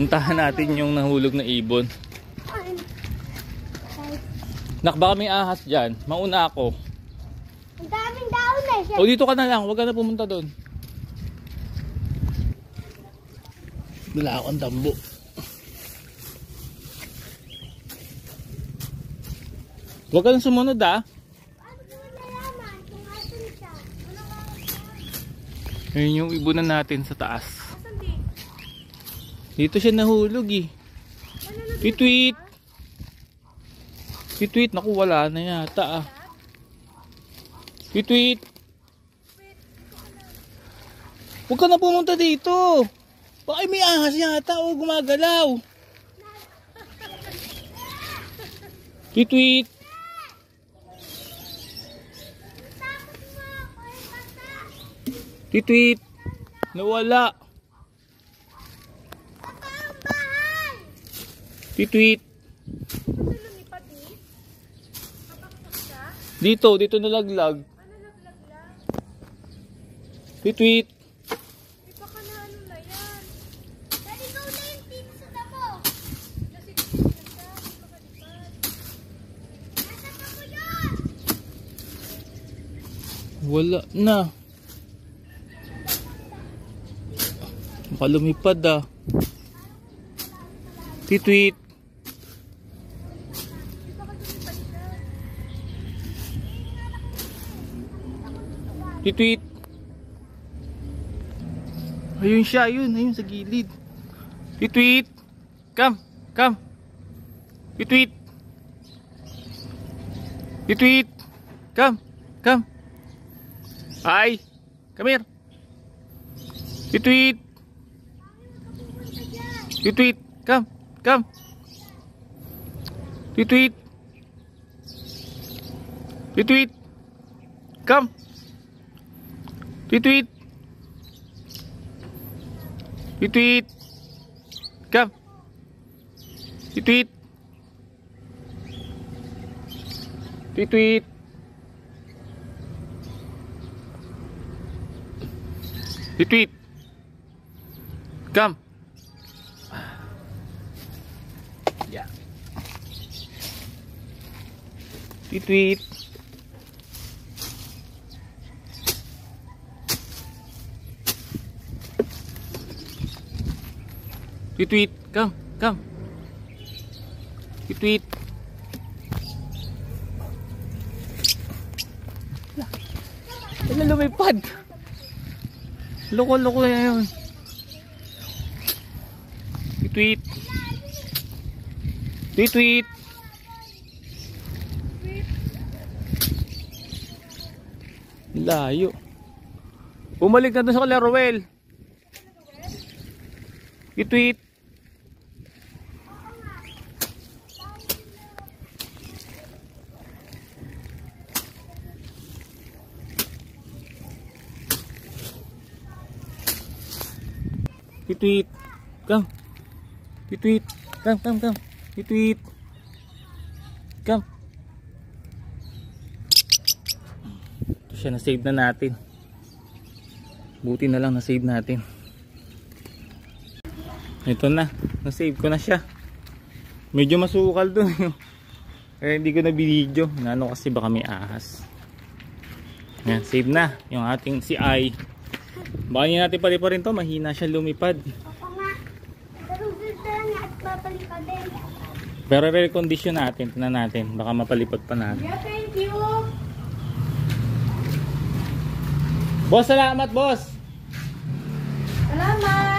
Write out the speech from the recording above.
Puntahan natin yung nahulog na ibon. Nak, baka may ahas dyan. Mauna ako. Ang daming daon eh. O dito ka na lang, huwag ka na pumunta doon. Wala akong tambo. Huwag ka nang sumunod ah. Ano ko nalaman kung asan siya? Ayun yung ibunan natin sa taas. Dito siya nahulog eh. Tweet. Tweet. Naku, wala na yata ah. Tweet. Huwag ka na pumunta dito. Baka may ahas yata o gumagalaw. Tweet. Tweet. Nawala. Tweet. Dito nalaglag. Tweet. Baka na ano na yan. Dali go na yung team sa damo. Nasa pa ko yun. Wala na. Makalumipad ah. Tweet. Tweet. Ayun siya, ayun sa gilid. Tweet. Come. Tweet. Come. Ay, come here. Tweet. Come. Tweet. Come. Tweet. Come. Tweet. Come. Yeah. Tweet. Come. Tweet. Ano lumipad? Loko na yun. Tweet. Layo. Bumalik na doon sa Clairwell. Tweet. Come. Come. Ito siya, na-save na natin. Buti na lang na-save natin. Ito na, na-save ko na siya. Medyo masukal dun. Kaya hindi ko na binidyo. Ano kasi baka may ahas. Yan, save na yung ating si Ai. Baka niya natin paliparin to, mahina siya lumipad. Ako nga. Pero gusto niya at papalipad din. Pero re-condition natin, tingnan natin, baka mapalipad pa natin. Yeah, thank you. Boss, salamat boss. Salamat.